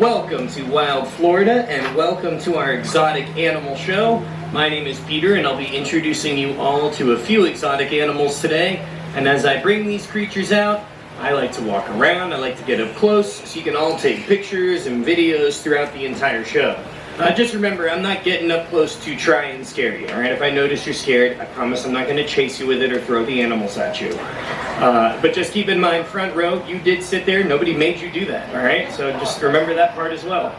Welcome to Wild Florida and welcome to our exotic animal show. My name is Peter and I'll be introducing you all to a few exotic animals today. And as I bring these creatures out, I like to walk around, I like to get up close so you can all take pictures and videos throughout the entire show. Just remember, I'm not getting up close to try and scare you, alright? If I notice you're scared, I promise I'm not going to chase you with it or throw the animals at you. But just keep in mind, front row, you did sit there, nobody made you do that, alright? So just remember that part as well.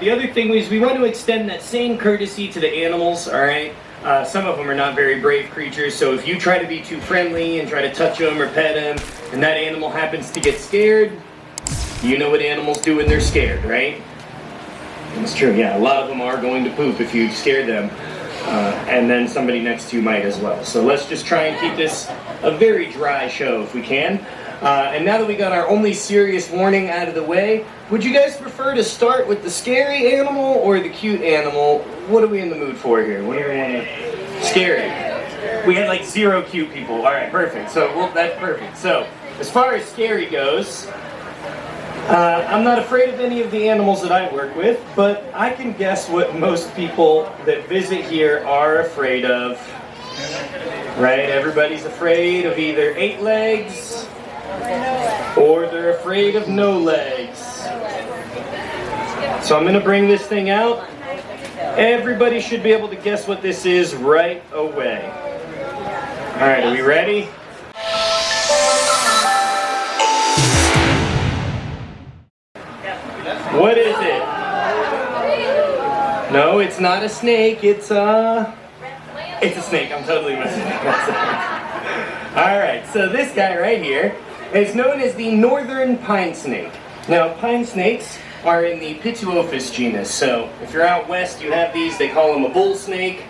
The other thing is we want to extend that same courtesy to the animals, alright? Some of them are not very brave creatures, so if you try to be too friendly and try to touch them or pet them, and that animal happens to get scared, you know what animals do when they're scared, right? It's true, yeah, a lot of them are going to poop if you scare them, and then somebody next to you might as well. So let's just try and keep this a very dry show if we can. And now that we got our only serious warning out of the way, would you guys prefer to start with the scary animal or the cute animal? What are we in the mood for here? What do we want to... Scary. We had like 0 cute people. All right, perfect. So that's perfect. So as far as scary goes, I'm not afraid of any of the animals that I work with, but I can guess what most people that visit here are afraid of. Right? Everybody's afraid of either 8 legs or they're afraid of no legs. So I'm going to bring this thing out. Everybody should be able to guess what this is right away. Alright, are we ready? What is it? No, it's not a snake. It's a snake. I'm totally messing up. Alright, so this guy right here is known as the northern pine snake. Now, pine snakes are in the Pituophis genus. So if you're out west, you have these. They call them a bull snake.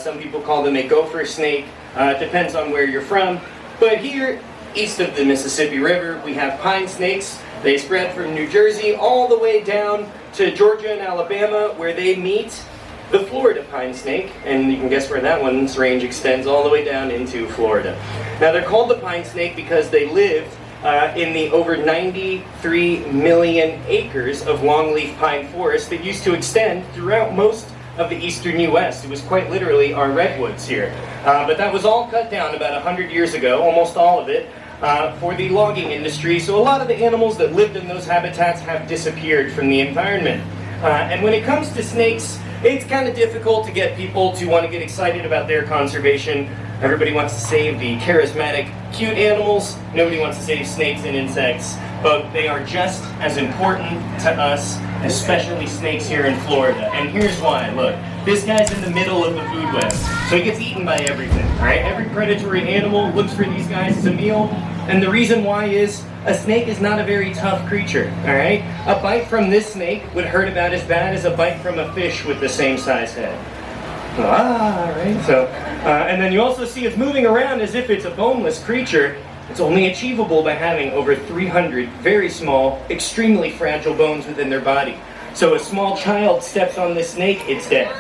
Some people call them a gopher snake. It depends on where you're from. But here, east of the Mississippi River, we have pine snakes. They spread from New Jersey all the way down to Georgia and Alabama, where they meet the Florida pine snake, and you can guess where that one's range extends all the way down into Florida. Now they're called the pine snake because they lived in the over 93 million acres of longleaf pine forest that used to extend throughout most of the eastern U.S. It was quite literally our redwoods here. But that was all cut down about 100 years ago, almost all of it, for the logging industry. So a lot of the animals that lived in those habitats have disappeared from the environment. And when it comes to snakes, it's kind of difficult to get people to want to get excited about their conservation. Everybody wants to save the charismatic, cute animals. Nobody wants to save snakes and insects. But they are just as important to us, especially snakes here in Florida. And here's why. Look, this guy's in the middle of the food web, so he gets eaten by everything. All right? Every predatory animal looks for these guys as a meal. And the reason why is a snake is not a very tough creature. All right? A bite from this snake would hurt about as bad as a bite from a fish with the same size head. Right? So, and then you also see it's moving around as if it's a boneless creature. It's only achievable by having over 300 very small, extremely fragile bones within their body. So a small child steps on this snake, it's dead.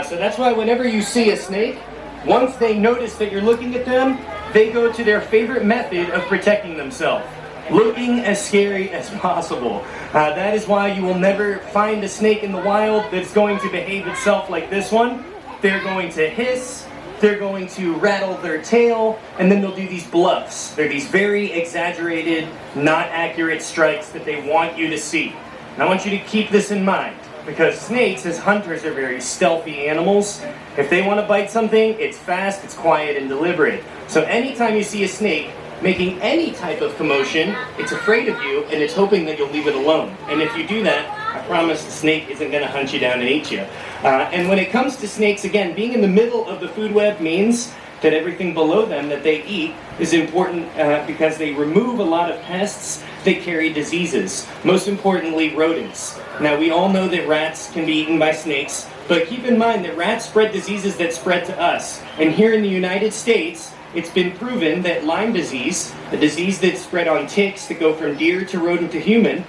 So that's why whenever you see a snake, once they notice that you're looking at them, they go to their favorite method of protecting themselves. Looking as scary as possible. That is why you will never find a snake in the wild that's going to behave itself like this one. They're going to hiss, they're going to rattle their tail, and then they'll do these bluffs. They're these very exaggerated, not accurate strikes that they want you to see. And I want you to keep this in mind, because snakes, as hunters, are very stealthy animals. If they want to bite something, it's fast, it's quiet, and deliberate. So anytime you see a snake making any type of commotion, it's afraid of you, and it's hoping that you'll leave it alone. And if you do that, I promise the snake isn't going to hunt you down and eat you. And when it comes to snakes, again, being in the middle of the food web means that everything below them that they eat is important because they remove a lot of pests that carry diseases. Most importantly, rodents. Now, we all know that rats can be eaten by snakes, but keep in mind that rats spread diseases that spread to us. And here in the United States, it's been proven that Lyme disease, a disease that's spread on ticks that go from deer to rodent to human,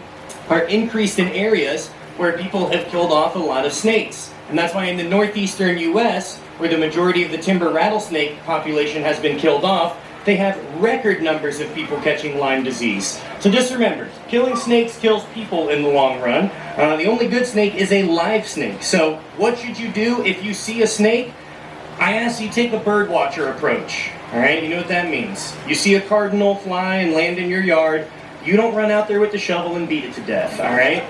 are increased in areas where people have killed off a lot of snakes. And that's why in the northeastern U.S., where the majority of the timber rattlesnake population has been killed off, they have record numbers of people catching Lyme disease. So just remember, killing snakes kills people in the long run. The only good snake is a live snake. So what should you do if you see a snake? I ask you take a bird watcher approach. All right, you know what that means. You see a cardinal fly and land in your yard, you don't run out there with the shovel and beat it to death, all right?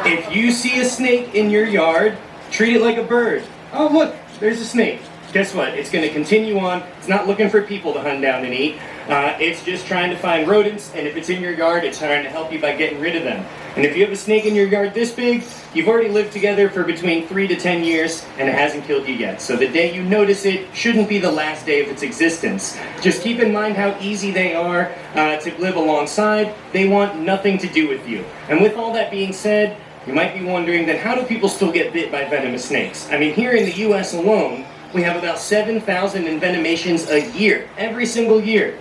If you see a snake in your yard, treat it like a bird. Oh, look, there's a snake. Guess what? It's going to continue on. It's not looking for people to hunt down and eat. It's just trying to find rodents, and if it's in your yard, it's trying to help you by getting rid of them. And if you have a snake in your yard this big, you've already lived together for between 3 to 10 years, and it hasn't killed you yet. So the day you notice it shouldn't be the last day of its existence. Just keep in mind how easy they are to live alongside. They want nothing to do with you. And with all that being said, you might be wondering, then how do people still get bit by venomous snakes? I mean, here in the U.S. alone, we have about 7,000 envenomations a year, every single year.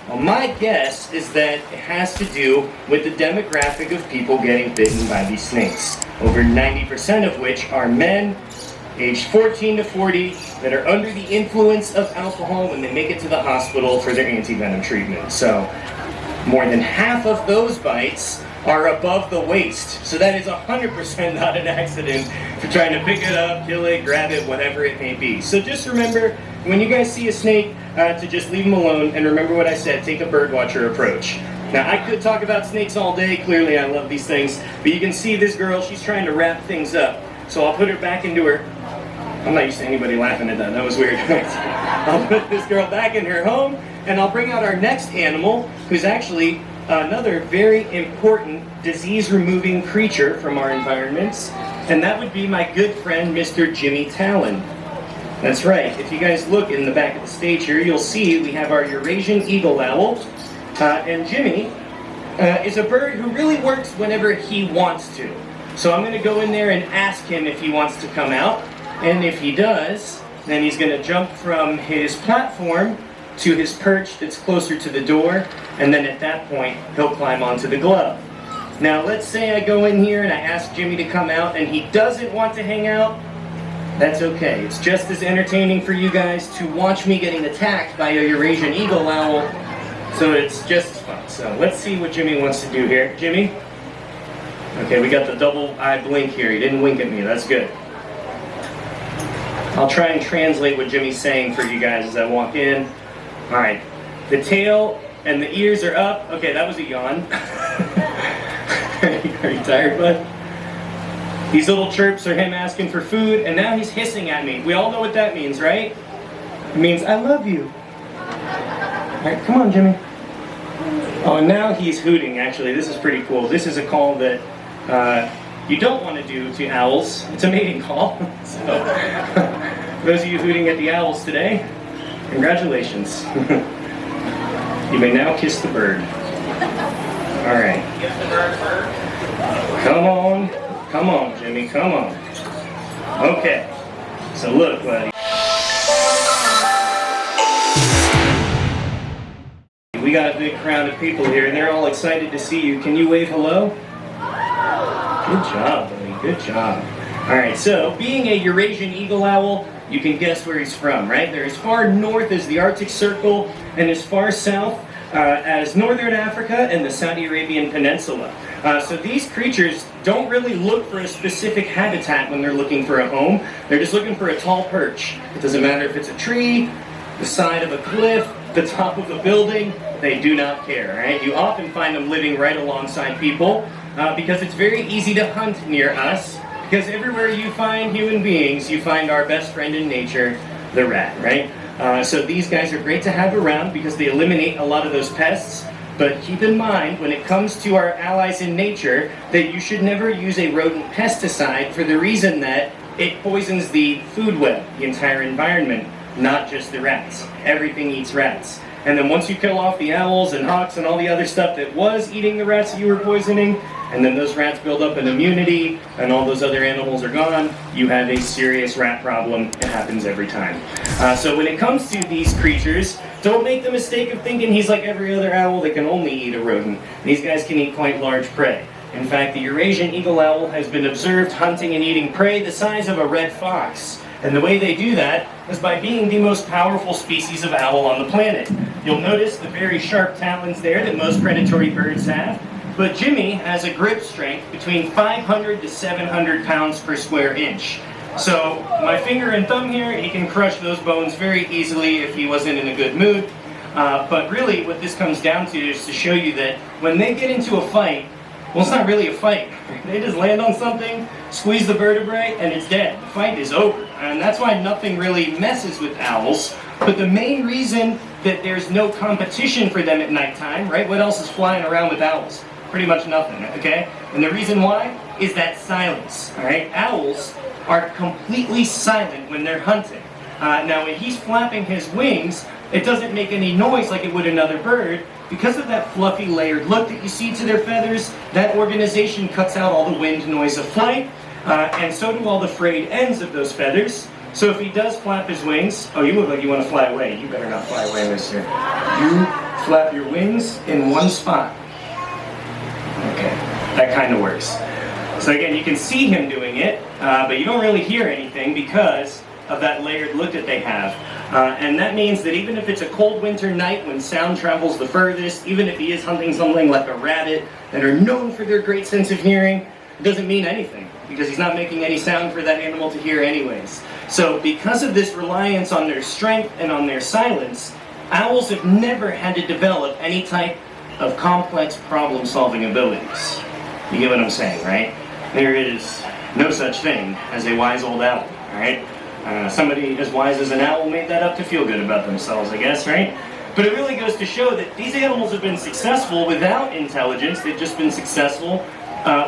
Well, my guess is that it has to do with the demographic of people getting bitten by these snakes. Over 90% of which are men aged 14 to 40 that are under the influence of alcohol when they make it to the hospital for their anti-venom treatment. So more than half of those bites are above the waist. So that is 100% not an accident for trying to pick it up, kill it, grab it, whatever it may be. So just remember, when you guys see a snake, to just leave them alone, and remember what I said, take a birdwatcher approach. Now, I could talk about snakes all day, clearly I love these things, but you can see this girl, she's trying to wrap things up. So I'll put her back into her, I'm not used to anybody laughing at that, that was weird. I'll put this girl back in her home, and I'll bring out our next animal, who's actually another very important disease-removing creature from our environments, and that would be my good friend, Mr. Jimmy Talon. That's right. If you guys look in the back of the stage here, you'll see we have our Eurasian eagle owl, and Jimmy is a bird who really works whenever he wants to. So I'm going to go in there and ask him if he wants to come out, and if he does, then he's going to jump from his platform to his perch that's closer to the door, and then at that point, he'll climb onto the glove. Now, let's say I go in here and I ask Jimmy to come out, and he doesn't want to hang out. That's okay. It's just as entertaining for you guys to watch me getting attacked by a Eurasian eagle owl, so it's just as fun. So let's see what Jimmy wants to do here. Jimmy? Okay, we got the double eye blink here. He didn't wink at me. That's good. I'll try and translate what Jimmy's saying for you guys as I walk in. All right. The tail and the ears are up. Okay, that was a yawn. Are you tired, bud? These little chirps are him asking for food, and now he's hissing at me. We all know what that means, right? It means, I love you. All right, come on, Jimmy. Oh, and now he's hooting, actually. This is pretty cool. This is a call that you don't want to do to owls. It's a mating call. So, those of you hooting at the owls today, congratulations. You may now kiss the bird. All right. Kiss the bird first. Come on. Come on, Jimmy, come on. Okay, so look, buddy. We got a big crowd of people here, and they're all excited to see you. Can you wave hello? Good job, buddy, good job. All right, so being a Eurasian eagle owl, you can guess where he's from, right? They're as far north as the Arctic Circle, and as far south as northern Africa and the Saudi Arabian Peninsula. So these creatures don't really look for a specific habitat when they're looking for a home. They're just looking for a tall perch. It doesn't matter if it's a tree, the side of a cliff, the top of a building, they do not care, right? You often find them living right alongside people because it's very easy to hunt near us, because everywhere you find human beings, you find our best friend in nature, the rat, right? So these guys are great to have around because they eliminate a lot of those pests. But keep in mind, when it comes to our allies in nature, that you should never use a rodent pesticide for the reason that it poisons the food web, the entire environment, not just the rats. Everything eats rats. And then once you kill off the owls and hawks and all the other stuff that was eating the rats that you were poisoning, and then those rats build up an immunity, and all those other animals are gone, you have a serious rat problem. It happens every time. So when it comes to these creatures, don't make the mistake of thinking he's like every other owl that can only eat a rodent. These guys can eat quite large prey. In fact, the Eurasian eagle owl has been observed hunting and eating prey the size of a red fox. And the way they do that is by being the most powerful species of owl on the planet. You'll notice the very sharp talons there that most predatory birds have. But Jimmy has a grip strength between 500 to 700 pounds per square inch. So my finger and thumb here, he can crush those bones very easily if he wasn't in a good mood. But really what this comes down to is to show you that when they get into a fight, well, it's not really a fight. They just land on something, squeeze the vertebrae, and it's dead. The fight is over. And that's why nothing really messes with owls. But the main reason that there's no competition for them at nighttime, right? What else is flying around with owls? Pretty much nothing, okay? And the reason why is that silence, all right? Owls are completely silent when they're hunting. Now, when he's flapping his wings, it doesn't make any noise like it would another bird. Because of that fluffy layered look that you see to their feathers, that organization cuts out all the wind noise of flight, and so do all the frayed ends of those feathers. So if he does flap his wings, oh, you look like you want to fly away. You better not fly away, mister. You flap your wings in one spot. Okay, that kind of works. So again, you can see him doing it, but you don't really hear anything because of that layered look that they have. And that means that even if it's a cold winter night when sound travels the furthest, even if he is hunting something like a rabbit that are known for their great sense of hearing, it doesn't mean anything because he's not making any sound for that animal to hear anyways. So because of this reliance on their strength and on their silence, owls have never had to develop any type of complex problem-solving abilities. You get what I'm saying, right? There is no such thing as a wise old owl, right? Somebody as wise as an owl made that up to feel good about themselves, I guess, right? But it really goes to show that these animals have been successful without intelligence. They've just been successful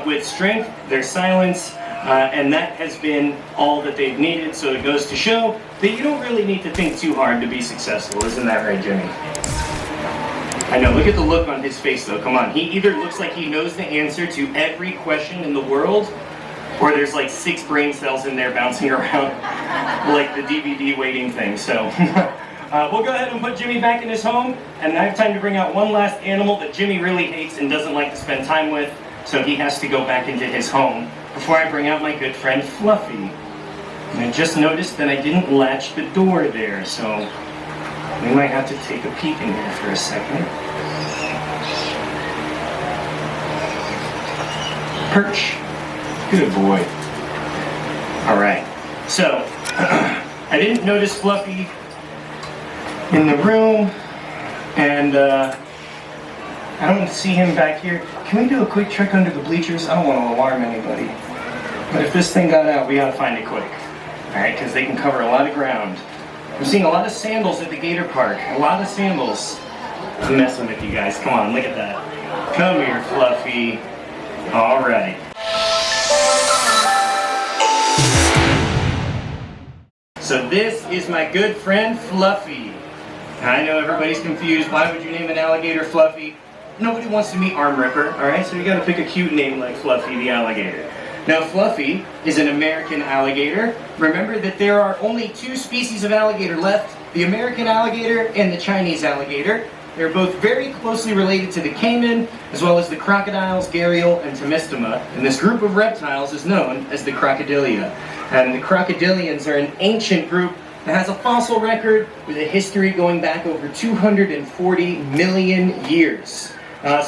with strength, their silence, and that has been all that they've needed. So it goes to show that you don't really need to think too hard to be successful. Isn't that right, Jimmy? I know, look at the look on his face though, come on. He either looks like he knows the answer to every question in the world, or there's like 6 brain cells in there bouncing around like the DVD waiting thing. So we'll go ahead and put Jimmy back in his home, and I have time to bring out one last animal that Jimmy really hates and doesn't like to spend time with, so he has to go back into his home before I bring out my good friend Fluffy. And I just noticed that I didn't latch the door there, so we might have to take a peek in here for a second. Perch. Good boy. Alright, so I didn't notice Fluffy in the room, and I don't see him back here. Can we do a quick trick under the bleachers? I don't want to alarm anybody. But if this thing got out, we gotta find it quick. Alright, because they can cover a lot of ground. I'm seeing a lot of sandals at the Gator Park. A lot of sandals. I'm messing with you guys. Come on, look at that. Come here, Fluffy. Alright. So this is my good friend Fluffy. I know everybody's confused. Why would you name an alligator Fluffy? Nobody wants to meet Arm Ripper, alright? So you gotta pick a cute name like Fluffy the alligator. Now Fluffy is an American alligator. Remember that there are only 2 species of alligator left, the American alligator and the Chinese alligator. They're both very closely related to the caiman, as well as the crocodiles, gharial, and Tomistoma. And this group of reptiles is known as the Crocodilia. And the crocodilians are an ancient group that has a fossil record with a history going back over 240 million years.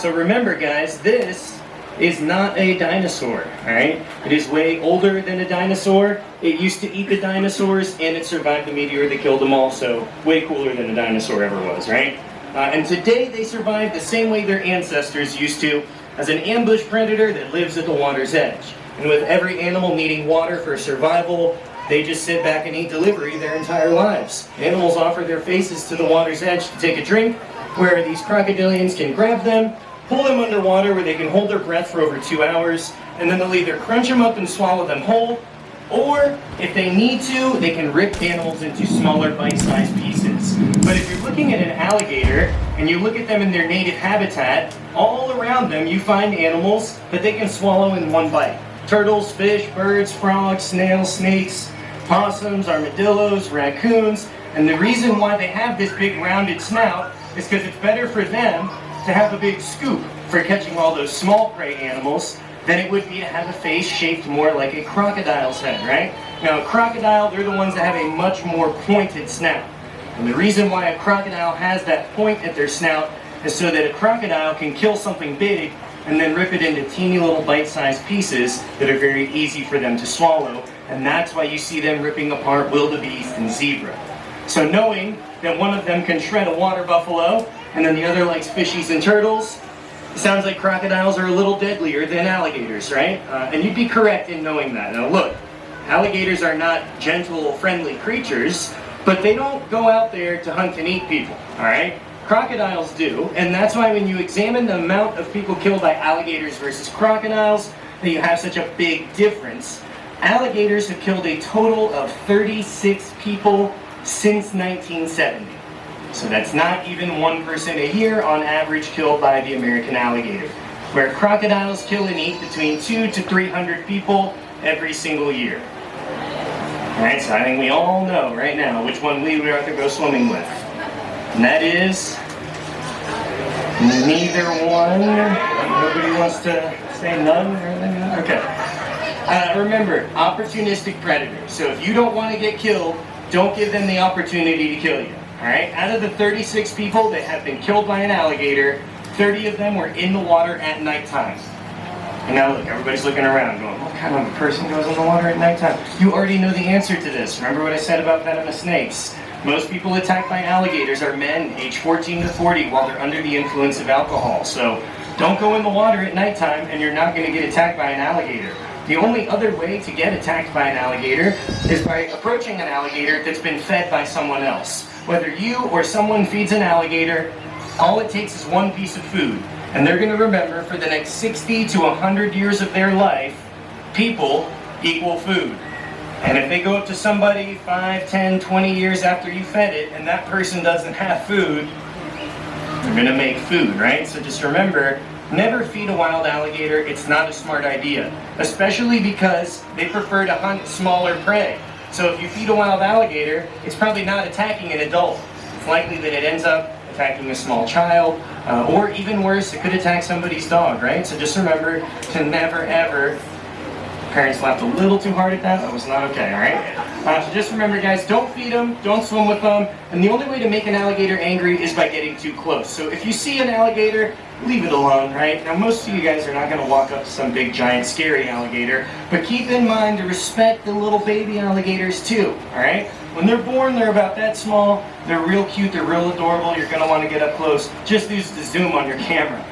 So remember guys, this is not a dinosaur, alright? It is way older than a dinosaur. It used to eat the dinosaurs, and it survived the meteor that killed them all, so way cooler than a dinosaur ever was, right? And today they survive the same way their ancestors used to, as an ambush predator that lives at the water's edge. And with every animal needing water for survival, they just sit back and eat delivery their entire lives. Animals offer their faces to the water's edge to take a drink, where these crocodilians can grab them, pull them underwater where they can hold their breath for over 2 hours, and then they'll either crunch them up and swallow them whole, or if they need to, they can rip animals into smaller bite-sized pieces. But if you're looking at an alligator, and you look at them in their native habitat, all around them you find animals that they can swallow in one bite. Turtles, fish, birds, frogs, snails, snakes, possums, armadillos, raccoons, and the reason why they have this big rounded snout is because it's better for them to have a big scoop for catching all those small prey animals than it would be to have a face shaped more like a crocodile's head, right? Now, a crocodile, they're the ones that have a much more pointed snout. And the reason why a crocodile has that point at their snout is so that a crocodile can kill something big and then rip it into teeny little bite-sized pieces that are very easy for them to swallow. And that's why you see them ripping apart wildebeest and zebra. So knowing that one of them can shred a water buffalo and then the other likes fishies and turtles, it sounds like crocodiles are a little deadlier than alligators, right? And you'd be correct in knowing that. Now look, alligators are not gentle, friendly creatures, but they don't go out there to hunt and eat people, all right? Crocodiles do, and that's why when you examine the amount of people killed by alligators versus crocodiles, that you have such a big difference. Alligators have killed a total of 36 people since 1970. So that's not even one person a year on average killed by the American alligator, where crocodiles kill and eat between 200 to 300 people every single year. Alright, so I think we all know right now which one we would rather go swimming with. And that is neither one. Nobody wants to say none or anything? Okay. Remember, opportunistic predators. So if you don't want to get killed, don't give them the opportunity to kill you. Alright? Out of the 36 people that have been killed by an alligator, 30 of them were in the water at nighttime. And now look, everybody's looking around going, what kind of a person goes in the water at nighttime? You already know the answer to this. Remember what I said about venomous snakes? Most people attacked by alligators are men aged 14 to 40 while they're under the influence of alcohol. So don't go in the water at nighttime and you're not going to get attacked by an alligator. The only other way to get attacked by an alligator is by approaching an alligator that's been fed by someone else. Whether you or someone feeds an alligator, all it takes is one piece of food. And they're going to remember for the next 60 to 100 years of their life, people equal food. And if they go up to somebody 5, 10, 20 years after you fed it, and that person doesn't have food, they're going to make food, right? So just remember, never feed a wild alligator. It's not a smart idea, especially because they prefer to hunt smaller prey. So if you feed a wild alligator, it's probably not attacking an adult. It's likely that it ends up attacking a small child, or even worse, it could attack somebody's dog, right? So just remember to never, ever. Parents laughed a little too hard at that. That was not okay, all right? So just remember, guys, don't feed them, don't swim with them, and the only way to make an alligator angry is by getting too close. So if you see an alligator, leave it alone, right? Now, most of you guys are not going to walk up to some big, giant, scary alligator, but keep in mind to respect the little baby alligators too, all right? When they're born, they're about that small. They're real cute, they're real adorable. You're going to want to get up close. Just use the zoom on your camera.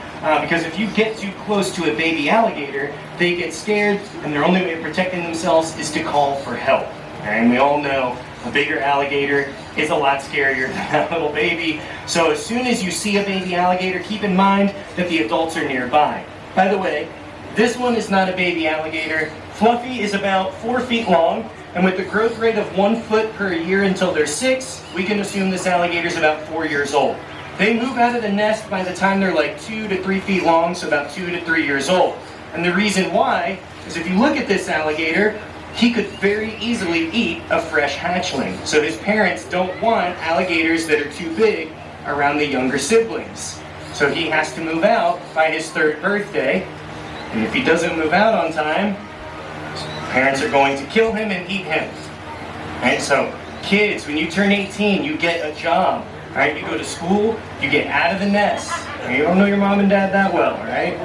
Because if you get too close to a baby alligator, they get scared, and their only way of protecting themselves is to call for help. And we all know a bigger alligator is a lot scarier than that little baby. So as soon as you see a baby alligator, keep in mind that the adults are nearby. By the way, this one is not a baby alligator. Fluffy is about 4 feet long, and with the growth rate of 1 foot per year until they're 6, we can assume this alligator is about 4 years old. They move out of the nest by the time they're like 2 to 3 feet long, so about 2 to 3 years old. And the reason why is if you look at this alligator, he could very easily eat a fresh hatchling. So his parents don't want alligators that are too big around the younger siblings. So he has to move out by his 3rd birthday. And if he doesn't move out on time, his parents are going to kill him and eat him. Right? So kids, when you turn 18, you get a job. Right? You go to school, you get out of the nest. You don't know your mom and dad that well, right?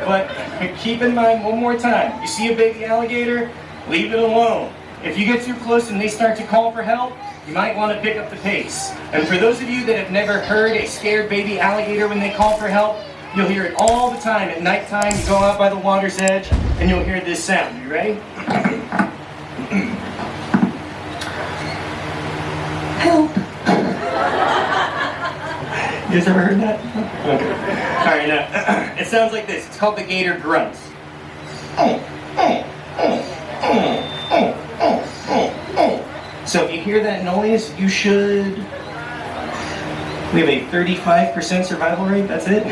But keep in mind one more time, you see a baby alligator, leave it alone. If you get too close and they start to call for help, you might want to pick up the pace. And for those of you that have never heard a scared baby alligator when they call for help, you'll hear it all the time at nighttime. You go out by the water's edge and you'll hear this sound. You ready? Help! You guys ever heard that? Okay. All right, now, it sounds like this. It's called the gator grunt. So if you hear that noise, you should... We have a 35% survival rate, that's it?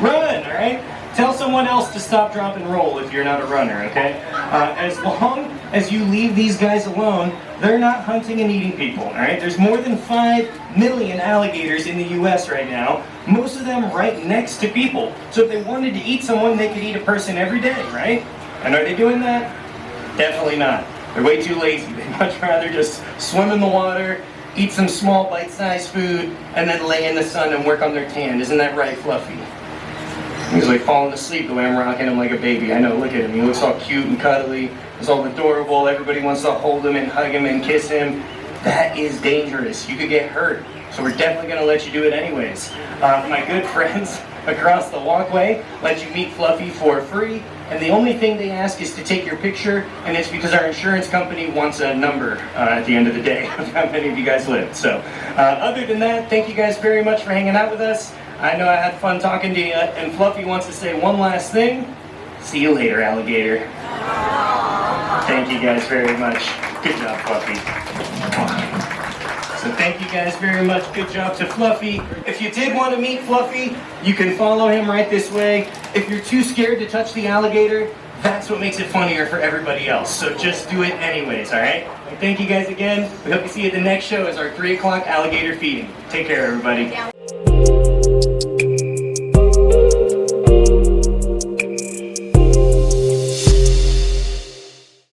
Run, all right? Tell someone else to stop, drop, and roll if you're not a runner, okay? As long as you leave these guys alone, they're not hunting and eating people, all right? There's more than 5 million alligators in the U.S. right now, most of them right next to people. So if they wanted to eat someone, they could eat a person every day, right? And are they doing that? Definitely not. They're way too lazy. They'd much rather just swim in the water, eat some small bite-sized food, and then lay in the sun and work on their tan. Isn't that right, Fluffy? He's like falling asleep the way I'm rocking him like a baby. I know, look at him. He looks all cute and cuddly. He's all adorable. Everybody wants to hold him and hug him and kiss him. That is dangerous. You could get hurt. So we're definitely going to let you do it anyways. My good friends across the walkway let you meet Fluffy for free. And the only thing they ask is to take your picture, and it's because our insurance company wants a number at the end of the day of how many of you guys live. So other than that, thank you guys very much for hanging out with us. I know I had fun talking to you, and Fluffy wants to say one last thing. See you later, Alligator. Thank you guys very much. Good job, Fluffy. So thank you guys very much. Good job to Fluffy. If you did want to meet Fluffy, you can follow him right this way. If you're too scared to touch the alligator, that's what makes it funnier for everybody else. So just do it anyways, all right? And thank you guys again. We hope to see you at the next show as our 3 o'clock alligator feeding. Take care, everybody.